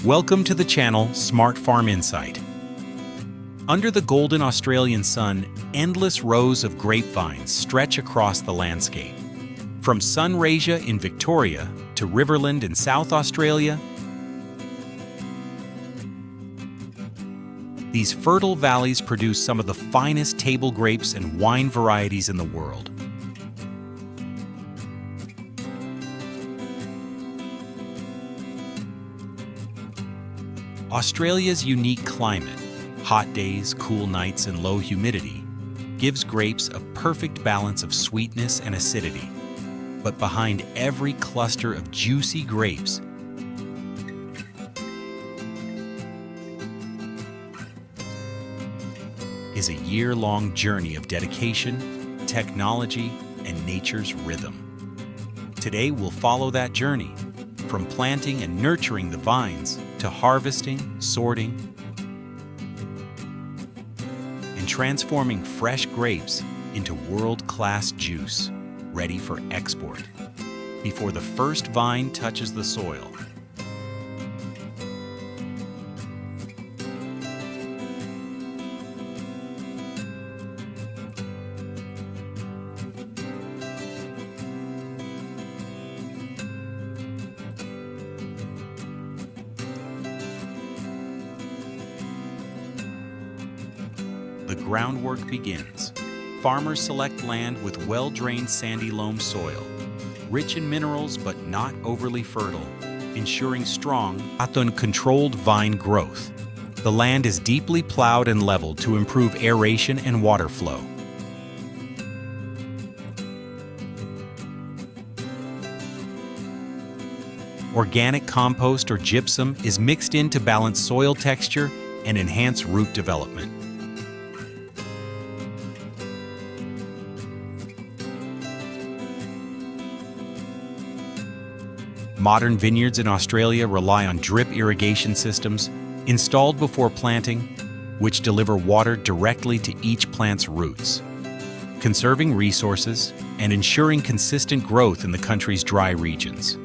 Welcome to the channel Smart Farm Insight. Under the golden Australian sun, endless rows of grapevines stretch across the landscape. From Sunraysia in Victoria to Riverland in South Australia, these fertile valleys produce some of the finest table grapes and wine varieties in the world. Australia's unique climate, hot days, cool nights, and low humidity, gives grapes a perfect balance of sweetness and acidity. But behind every cluster of juicy grapes is a year-long journey of dedication, technology, and nature's rhythm. Today we'll follow that journey, from planting and nurturing the vines to harvesting, sorting, and transforming fresh grapes into world-class juice, ready for export, before the first vine touches the soil. The groundwork begins. Farmers select land with well-drained sandy loam soil, rich in minerals but not overly fertile, ensuring strong, controlled vine growth. The land is deeply plowed and leveled to improve aeration and water flow. Organic compost or gypsum is mixed in to balance soil texture and enhance root development. Modern vineyards in Australia rely on drip irrigation systems installed before planting, which deliver water directly to each plant's roots, conserving resources and ensuring consistent growth in the country's dry regions.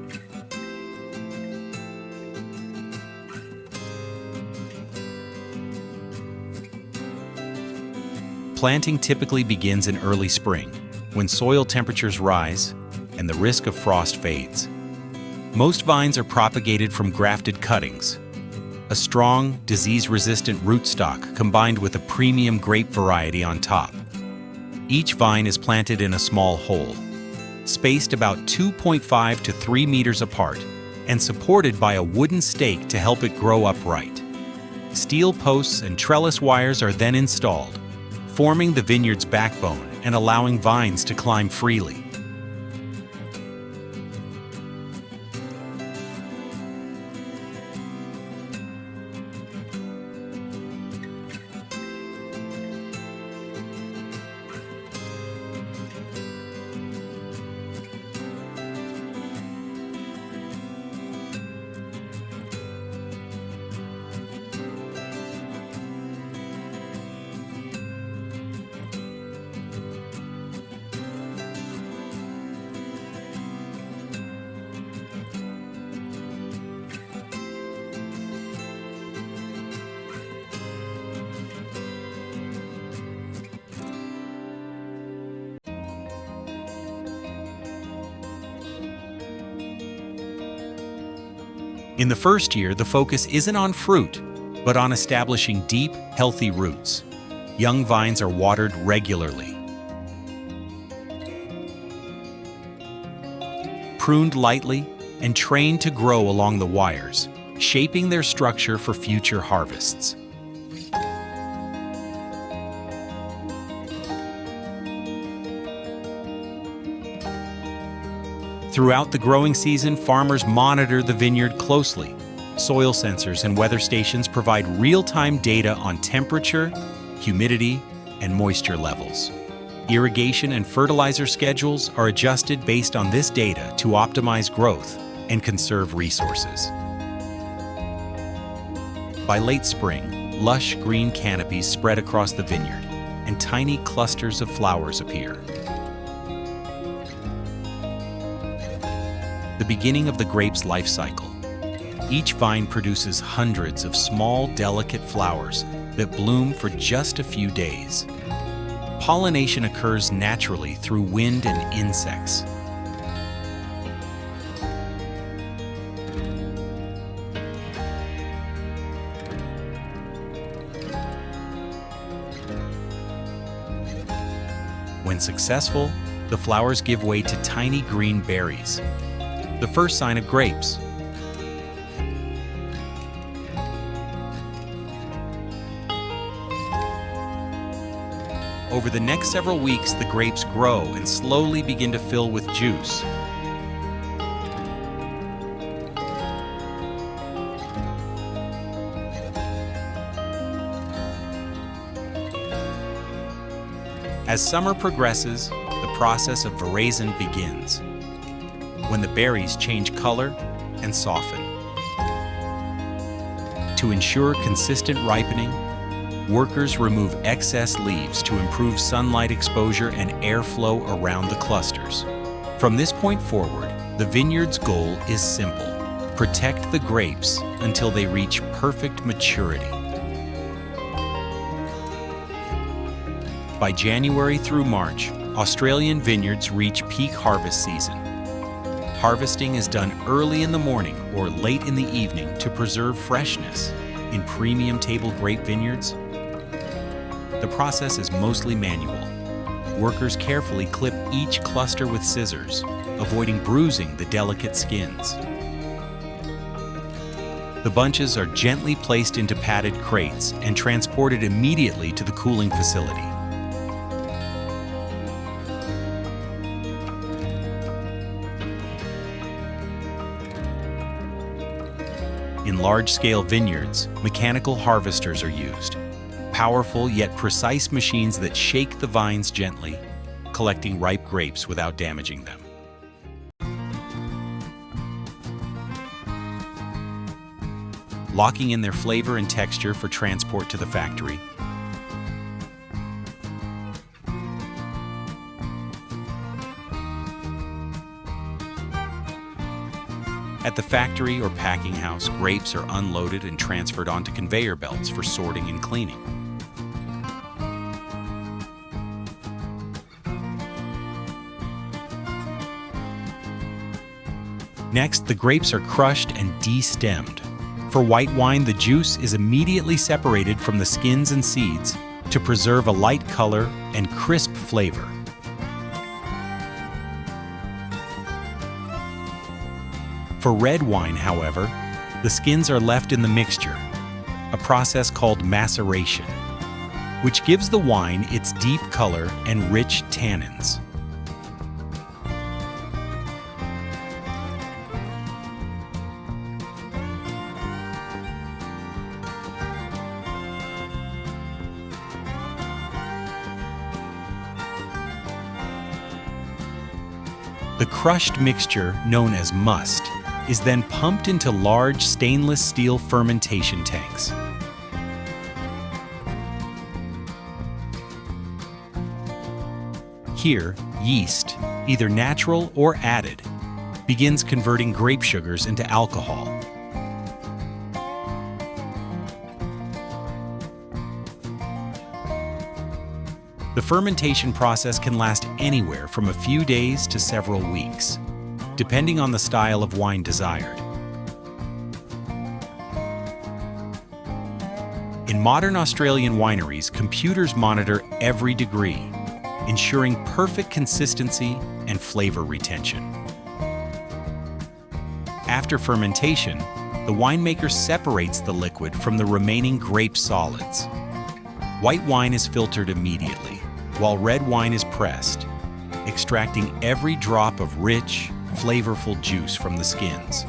Planting typically begins in early spring, when soil temperatures rise and the risk of frost fades. Most vines are propagated from grafted cuttings, a strong, disease-resistant rootstock combined with a premium grape variety on top. Each vine is planted in a small hole, spaced about 2.5 to 3 meters apart, and supported by a wooden stake to help it grow upright. Steel posts and trellis wires are then installed, forming the vineyard's backbone and allowing vines to climb freely. In the first year, the focus isn't on fruit, but on establishing deep, healthy roots. Young vines are watered regularly, pruned lightly, and trained to grow along the wires, shaping their structure for future harvests. Throughout the growing season, farmers monitor the vineyard closely. Soil sensors and weather stations provide real-time data on temperature, humidity, and moisture levels. Irrigation and fertilizer schedules are adjusted based on this data to optimize growth and conserve resources. By late spring, lush green canopies spread across the vineyard, and tiny clusters of flowers appear. The beginning of the grape's life cycle. Each vine produces hundreds of small, delicate flowers that bloom for just a few days. Pollination occurs naturally through wind and insects. When successful, the flowers give way to tiny green berries, the first sign of grapes. Over the next several weeks, the grapes grow and slowly begin to fill with juice. As summer progresses, the process of veraison begins, when the berries change color and soften. To ensure consistent ripening, workers remove excess leaves to improve sunlight exposure and airflow around the clusters. From this point forward, the vineyard's goal is simple: protect the grapes until they reach perfect maturity. By January through March, Australian vineyards reach peak harvest season. Harvesting is done early in the morning or late in the evening to preserve freshness. In premium table grape vineyards, the process is mostly manual. Workers carefully clip each cluster with scissors, avoiding bruising the delicate skins. The bunches are gently placed into padded crates and transported immediately to the cooling facility. In large-scale vineyards, mechanical harvesters are used. Powerful yet precise machines that shake the vines gently, collecting ripe grapes without damaging them. Locking in their flavor and texture for transport to the factory. At the factory or packing house, grapes are unloaded and transferred onto conveyor belts for sorting and cleaning. Next, the grapes are crushed and de-stemmed. For white wine, the juice is immediately separated from the skins and seeds to preserve a light color and crisp flavor. For red wine, however, the skins are left in the mixture, a process called maceration, which gives the wine its deep color and rich tannins. The crushed mixture, known as must, is then pumped into large stainless steel fermentation tanks. Here, yeast, either natural or added, begins converting grape sugars into alcohol. The fermentation process can last anywhere from a few days to several weeks, depending on the style of wine desired. In modern Australian wineries, computers monitor every degree, ensuring perfect consistency and flavor retention. After fermentation, the winemaker separates the liquid from the remaining grape solids. White wine is filtered immediately, while red wine is pressed, extracting every drop of rich, flavorful juice from the skins.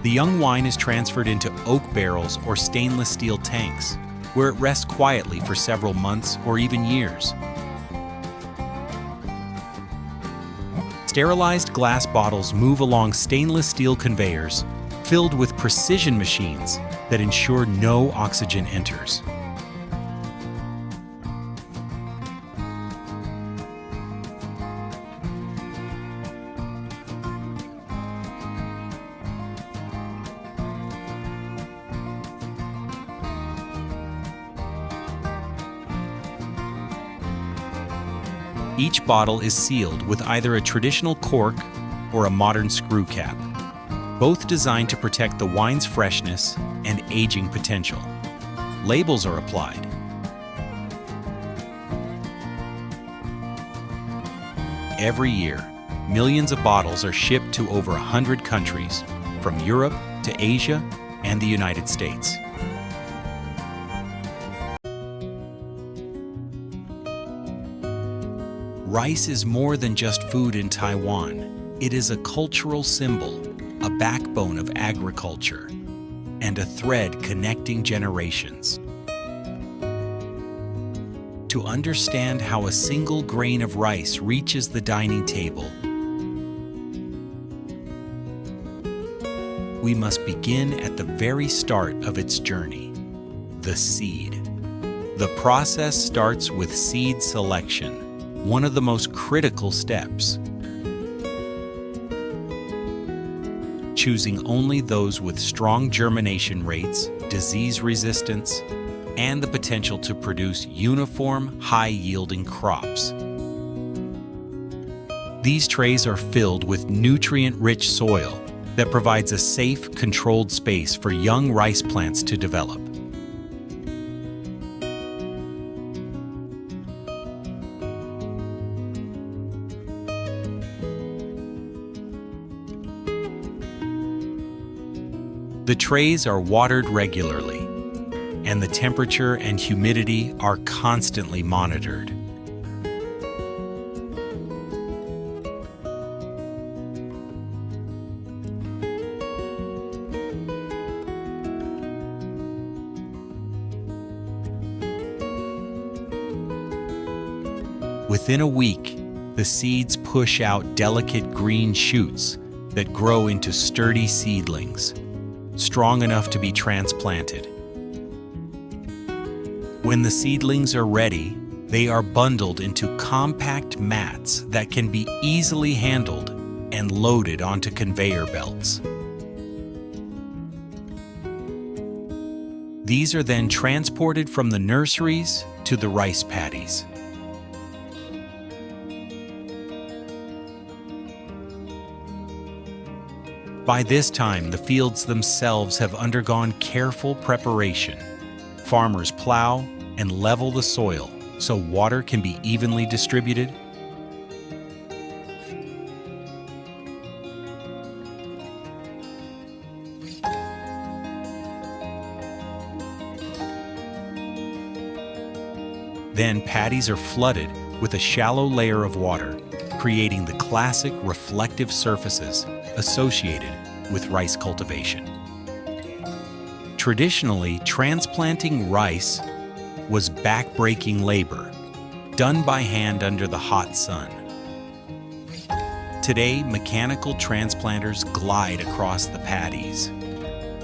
The young wine is transferred into oak barrels or stainless steel tanks, where it rests quietly for several months or even years. Sterilized glass bottles move along stainless steel conveyors, filled with precision machines that ensure no oxygen enters. Each bottle is sealed with either a traditional cork or a modern screw cap, both designed to protect the wine's freshness and aging potential. Labels are applied. Every year, millions of bottles are shipped to over 100 countries, from Europe to Asia and the United States. Rice is more than just food in Taiwan. It is a cultural symbol, a backbone of agriculture, and a thread connecting generations. To understand how a single grain of rice reaches the dining table, we must begin at the very start of its journey, the seed. The process starts with seed selection, one of the most critical steps. Choosing only those with strong germination rates, disease resistance, and the potential to produce uniform, high-yielding crops. These trays are filled with nutrient-rich soil that provides a safe, controlled space for young rice plants to develop. The trays are watered regularly, and the temperature and humidity are constantly monitored. Within a week, the seeds push out delicate green shoots that grow into sturdy seedlings, strong enough to be transplanted. When the seedlings are ready, they are bundled into compact mats that can be easily handled and loaded onto conveyor belts. These are then transported from the nurseries to the rice paddies. By this time, the fields themselves have undergone careful preparation. Farmers plow and level the soil so water can be evenly distributed. Then paddies are flooded with a shallow layer of water, creating the classic reflective surfaces associated with rice cultivation. Traditionally, transplanting rice was back-breaking labor, done by hand under the hot sun. Today, mechanical transplanters glide across the paddies.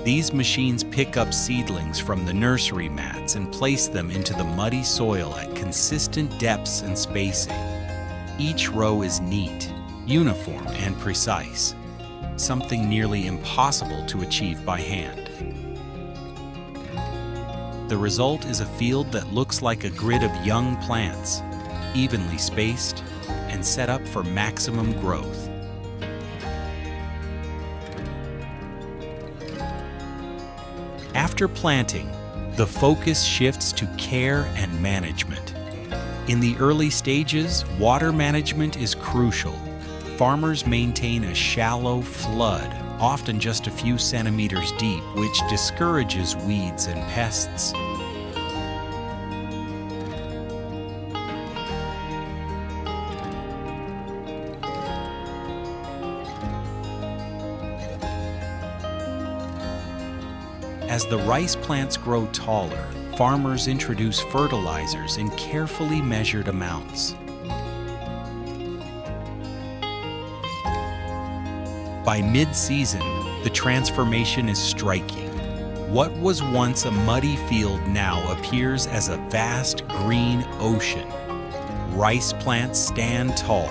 These machines pick up seedlings from the nursery mats and place them into the muddy soil at consistent depths and spacing. Each row is neat, uniform, and precise, something nearly impossible to achieve by hand. The result is a field that looks like a grid of young plants, evenly spaced and set up for maximum growth. After planting, the focus shifts to care and management. In the early stages, water management is crucial. Farmers maintain a shallow flood, often just a few centimeters deep, which discourages weeds and pests. As the rice plants grow taller, farmers introduce fertilizers in carefully measured amounts. By mid-season, the transformation is striking. What was once a muddy field now appears as a vast green ocean. Rice plants stand tall,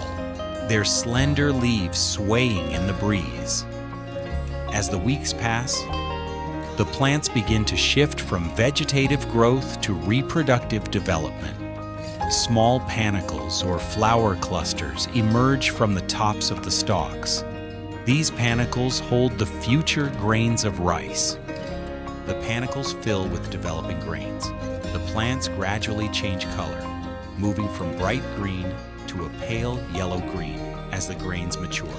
their slender leaves swaying in the breeze. As the weeks pass, the plants begin to shift from vegetative growth to reproductive development. Small panicles or flower clusters emerge from the tops of the stalks. These panicles hold the future grains of rice. The panicles fill with developing grains. The plants gradually change color, moving from bright green to a pale yellow-green as the grains mature.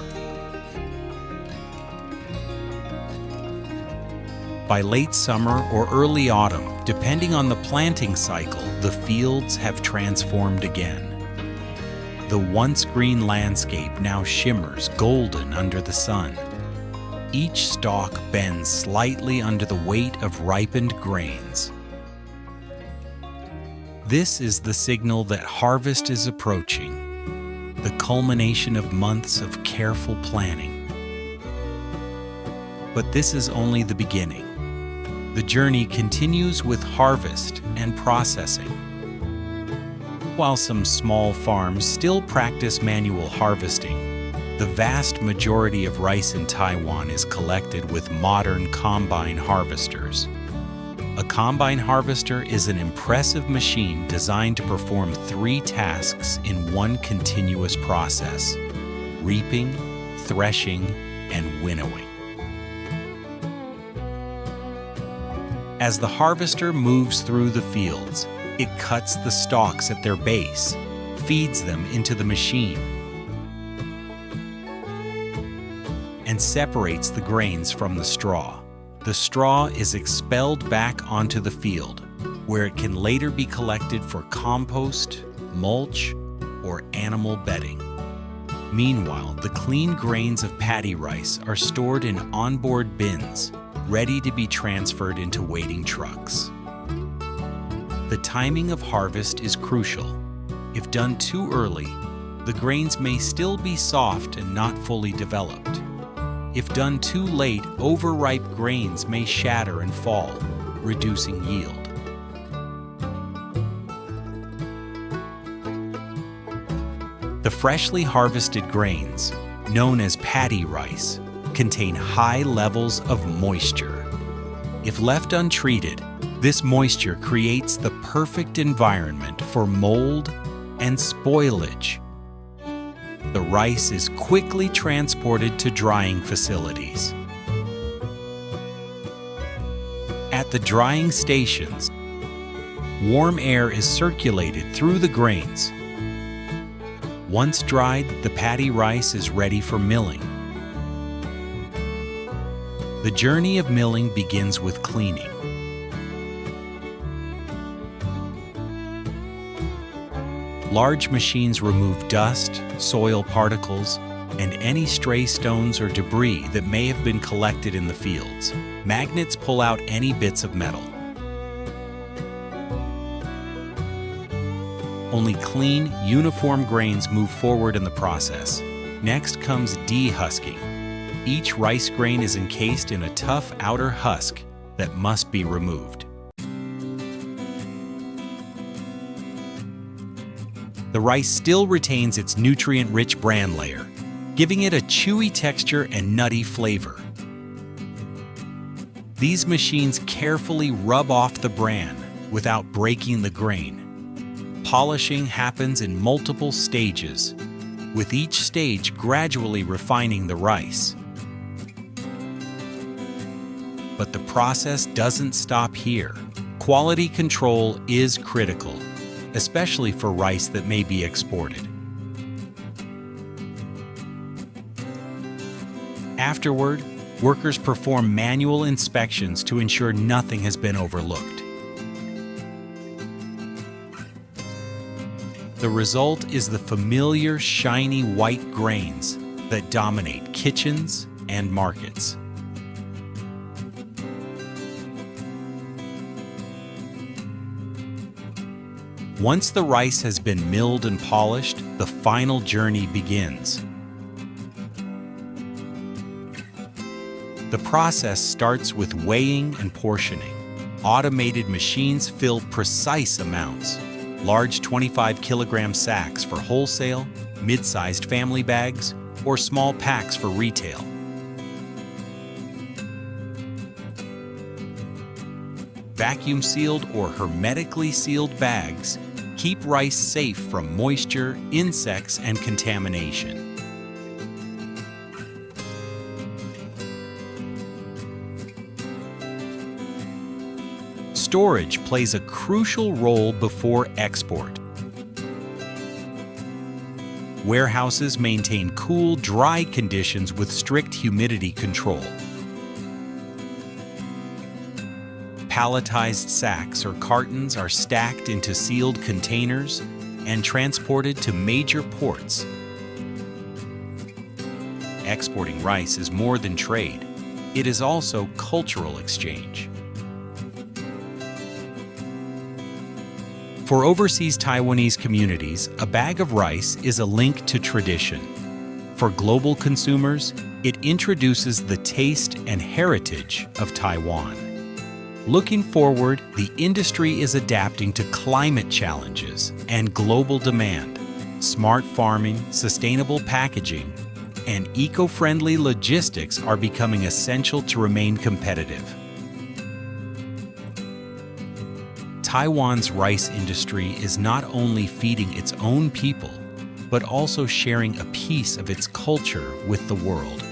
By late summer or early autumn, depending on the planting cycle, the fields have transformed again. The once green landscape now shimmers golden under the sun. Each stalk bends slightly under the weight of ripened grains. This is the signal that harvest is approaching, the culmination of months of careful planning. But this is only the beginning. The journey continues with harvest and processing. While some small farms still practice manual harvesting, the vast majority of rice in Taiwan is collected with modern combine harvesters. A combine harvester is an impressive machine designed to perform 3 tasks in one continuous process: reaping, threshing, and winnowing. As the harvester moves through the fields, it cuts the stalks at their base, feeds them into the machine, and separates the grains from the straw. The straw is expelled back onto the field, where it can later be collected for compost, mulch, or animal bedding. Meanwhile, the clean grains of paddy rice are stored in onboard bins, ready to be transferred into waiting trucks. The timing of harvest is crucial. If done too early, the grains may still be soft and not fully developed. If done too late, overripe grains may shatter and fall, reducing yield. The freshly harvested grains, known as paddy rice, contain high levels of moisture. If left untreated, this moisture creates the perfect environment for mold and spoilage. The rice is quickly transported to drying facilities. At the drying stations, warm air is circulated through the grains. Once dried, the paddy rice is ready for milling. The journey of milling begins with cleaning. Large machines remove dust, soil particles, and any stray stones or debris that may have been collected in the fields. Magnets pull out any bits of metal. Only clean, uniform grains move forward in the process. Next comes dehusking. Each rice grain is encased in a tough outer husk that must be removed. The rice still retains its nutrient-rich bran layer, giving it a chewy texture and nutty flavor. These machines carefully rub off the bran without breaking the grain. Polishing happens in multiple stages, with each stage gradually refining the rice. But the process doesn't stop here. Quality control is critical, especially for rice that may be exported. Afterward, workers perform manual inspections to ensure nothing has been overlooked. The result is the familiar shiny white grains that dominate kitchens and markets. Once the rice has been milled and polished, the final journey begins. The process starts with weighing and portioning. Automated machines fill precise amounts. Large 25-kilogram sacks for wholesale, mid-sized family bags, or small packs for retail. Vacuum-sealed or hermetically sealed bags keep rice safe from moisture, insects, and contamination. Storage plays a crucial role before export. Warehouses maintain cool, dry conditions with strict humidity control. Palletized sacks or cartons are stacked into sealed containers and transported to major ports. Exporting rice is more than trade. It is also cultural exchange. For overseas Taiwanese communities, a bag of rice is a link to tradition. For global consumers, it introduces the taste and heritage of Taiwan. Looking forward, the industry is adapting to climate challenges and global demand. Smart farming, sustainable packaging, and eco-friendly logistics are becoming essential to remain competitive. Taiwan's rice industry is not only feeding its own people, but also sharing a piece of its culture with the world.